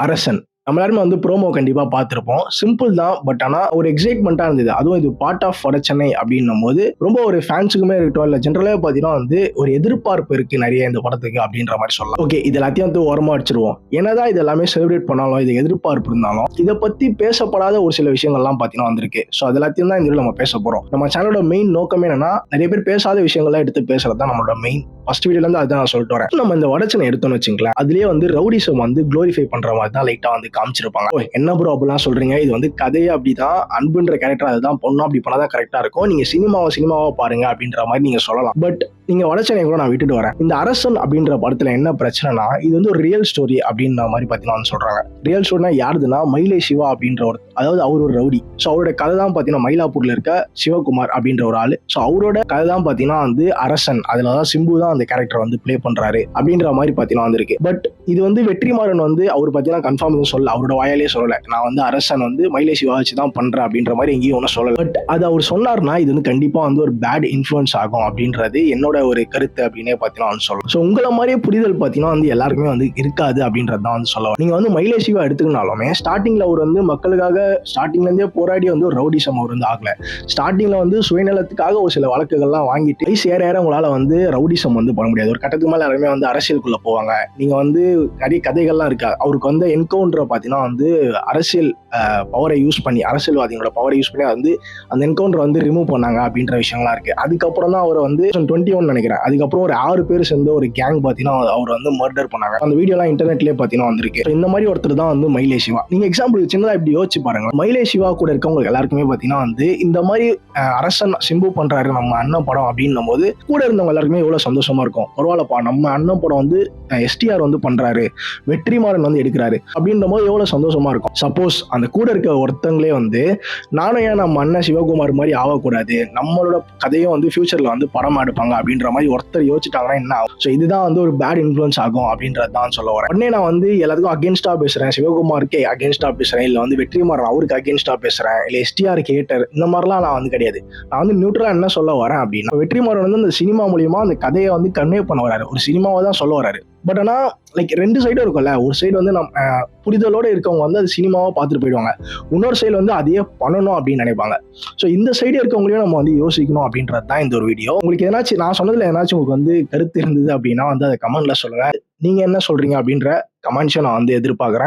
அரசன். நம்ம எல்லாருமே வந்து ப்ரோமோ கண்டிப்பா பார்த்திருப்போம். சிம்பிள் தான். பட் ஆனா ஒரு எக்ஸைட்மென்ட்டா இருந்தது. அதுவும் இது பார்ட் ஆஃப் வட சென்னை அப்படின்னும்போது, ரொம்ப ஒரு ஃபேன்ஸுக்குமே இருக்கட்டும், இல்ல ஜெனரலாவே பார்த்தீங்கன்னா வந்து ஒரு எதிர்பார்ப்பு இருக்கு நெறைய இந்த படத்துக்கு அப்படின்ற மாரி சொல்லலாம். ஓகே, இது எல்லாத்தையும் வந்து ஓரமா வச்சுருவோம். என்னதான் இது எல்லாமே செலிப்ரேட் பண்ணாலும், இது எதிர்பார்ப்பு இருந்தாலும், இத பத்தி பேசப்படாத ஒரு சில விஷயங்கள்லாம் பார்த்தீங்கன்னா வந்திருக்கு. ஸோ அது எல்லாத்தையும் தான் இந்த வீடியோல நம்ம பேசப் போறோம். நம்ம சேனலோட மெயின் நோக்கமே என்னன்னா, நெறைய பேர் பேசாத விஷயங்கள்லாம் எடுத்து பேசுறது தான் நம்மளோட மெயின். ஃபர்ஸ்ட் வீடியோல இருந்து அதான் நான் சொல்லிட்டு வரேன். நம்ம இந்த வட சென்னை எடுத்தோம்னு வச்சுங்களேன், அதிலேயே வந்து ரவுடிசம் வந்து குளோரிஃபை பண்ற மாதிரி தான் லைட்டா வந்து காமிச்சிருப்பாங்க. ஓ, என்ன ப்ரோ அப்படிலாம் சொல்றீங்க? இது வந்து கதையே அப்படிதான், அன்புன்ற கேரக்டர் அதுதான் பொண்ணும் அப்படி பண்ணாதான் கரெக்டா இருக்கும். நீங்க சினிமாவா பாருங்க அப்படின்ற மாதிரி நீங்க சொல்லலாம். பட் நீங்க வட சென்னை கூட நான் விட்டுட்டு வரேன். இந்த அரசன் அப்படின்ற படத்துல என்ன பிரச்சனைனா, இது வந்து ஒரு ரியல் ஸ்டோரி அப்படின்ற மாதிரி பாத்தீங்கன்னா சொல்றாங்க. ரியல் ஸ்டோரினா யாருதுன்னா மயிலை சிவா அப்படின்ற ஒரு, அதாவது அவர் ஒரு ரவுடி. ஸோ அவரோட கதை தான் பாத்தீங்கன்னா மயிலாப்பூர்ல இருக்க சிவகுமார் அப்படின்ற ஒரு ஆளு. ஸோ அவரோட கதை தான் பாத்தீங்கன்னா வந்து அரசன். அதுலதான் சிம்பு தான் அந்த கேரக்டர் வந்து பிளே பண்றாரு அப்படின்ற மாதிரி பாத்தீங்கன்னா வந்திருக்கு. பட் இது வந்து வெற்றிமாறன் வந்து அவர் பாத்தீங்கன்னா கன்ஃபார்ம் சொல்லல, அவரோட வாயாலே சொல்லல. நான் வந்து அரசன் வந்து மயிலை சிவா வச்சு தான் பண்றேன் அப்படின்ற மாதிரி எங்கேயும் ஒன்றும் சொல்லல. பட் அது அவர் சொன்னார்னா இது வந்து கண்டிப்பா வந்து ஒரு பேட் இன்ஃபுளுன்ஸ் ஆகும் அப்படின்றது என்னோட ஒரு கருத்து அப்படின்னே பாத்தீங்கன்னா சொல்லலாம். ஸோ உங்களை மாதிரியே புரிதல் பாத்தீங்கன்னா வந்து எல்லாருக்குமே வந்து இருக்காது அப்படின்றது தான் வந்து சொல்லுவாங்க. நீங்க வந்து மயிலை சிவா எடுத்துக்கினாலுமே ஸ்டார்டிங்ல அவர் வந்து மக்களுக்காக ஸ்டார்டிங்ல இருந்தே போராடி வந்து ஒரு ரவுடிசம் அவர் வந்து ஆகல. ஸ்டார்டிங்ல வந்து சுயநலத்துக்காக ஒரு சில வழக்குகள்லாம் வாங்கிட்டு வயசு ஏற உங்களால வந்து ரவுடிசம் வந்து பண்ண முடியாது. ஒரு கட்டத்துக்கு மேல எல்லாருமே வந்து அரசியலுக்குள்ள போவாங்க. நீங்க வந்து நிறைய கதைகள்லாம் இருக்கா. அவருக்கு வந்து என்கவுண்டர் பாத்தீங்கன்னா வந்து அரசியல் பவரை யூஸ் பண்ணி, அரசியல்வாதிகளோட பவரை யூஸ் பண்ணி வந்து அந்த என்கவுண்டர் வந்து ரிமூவ் பண்ணாங்க அப்படின்ற விஷயம்லாம் இருக்கு. அதுக்கப்புறம் தான் அவர் வந்து 21 நினைக்கிறேன். அதுக்கப்புறம் ஒரு 6 பேர் சேர்ந்து ஒரு கேங் பாத்தீங்கன்னா அவர் வந்து மர்டர் பண்ணாங்க. அந்த வீடியோ எல்லாம் இன்டர்நெட்லயே பாத்தீங்கன்னா வந்திருக்கு. இந்த மாதிரி ஒருத்தர் தான் வந்து மயிலை சிவா. நீங்க எக்ஸாம்பிள் சின்னதா இப்படி யோசிச்சு பாருங்க. மயிலை சிவா கூட இருக்கவங்க எல்லாருக்குமே பாத்தீங்கன்னா வந்து இந்த மாதிரி அரசன் சிம்பு பண்றாரு நம்ம அண்ணன் படம் அப்படின்னும் போது கூட இருந்தவங்க எல்லாருக்குமே எவ்வளவு சந்தோஷமா இருக்கும். பரவாயில்லப்பா, நம்ம அண்ணன் படம் வந்து எஸ்டிஆர் வந்து பண்றாரு, வெற்றிமாறன் வந்து எடுக்கிறாரு அப்படின்ற போது எவ்வளவு சந்தோஷமா இருக்கும். சப்போஸ் அந்த கூட இருக்க ஒருத்தங்களே வந்து நானும் ஏன் நம்ம அண்ணன் சிவகுமார் மாதிரி ஆகக்கூடாது, நம்மளோட கதையும் வந்து ஃபியூச்சர்ல வந்து படம் எடுப்பாங்க அப்படின்ற மாதிரி ஒருத்தர் யோசிச்சுட்டாங்கன்னா என்ன ஆகும்? ஸோ இதுதான் வந்து ஒரு பேட் இன்ஃபுளுன்ஸ் ஆகும் அப்படின்றது தான் சொல்ல வரேன். உடனே நான் வந்து எல்லாத்துக்கும் அகேன்ஸ்டா பேசுறேன், சிவகுமாருக்கே அகேன்ஸ்டா பேசுறேன், இல்ல வந்து வெற்றிமாறன் அவருக்கு அகேன்ஸ்டா பேசுறேன், இல்ல எஸ்டிஆர் கேட்டர், இந்த மாதிரிலாம் நான் வந்து கிடையாது. நான் வந்து நியூட்ரலா என்ன சொல்ல வரேன் அப்படின்னா, வெற்றிமாறன் வந்து அந்த சினிமா மூலியமா அந்த கதையை வந்து கன்வே பண்ண வராரு, ஒரு சினிமாவை தான் சொல்ல வராரு. பட் ஆனா லைக் ரெண்டு சைடும் இருக்கும்ல. ஒரு சைடு வந்து நம்ம புரிதலோட இருக்கவங்க வந்து அது சினிமாவா பார்த்துட்டு போயிடுவாங்க. இன்னொரு சைடு வந்து அதையே பண்ணணும் அப்படின்னு நினைப்பாங்க. ஸோ இந்த சைடு இருக்கவங்களையும் நம்ம வந்து யோசிக்கணும் அப்படின்றது தான் இந்த ஒரு வீடியோ. உங்களுக்கு ஏதாச்சும் நான் சொன்னதுல ஏதாச்சும் உங்களுக்கு வந்து கருத்து இருந்தது அப்படின்னா வந்து அதை கமெண்ட்ல சொல்லுங்க. நீங்க என்ன சொல்றீங்க அப்படின்ற கமெண்ட்ஸை நான் வந்து எதிர்பார்க்குறேன்.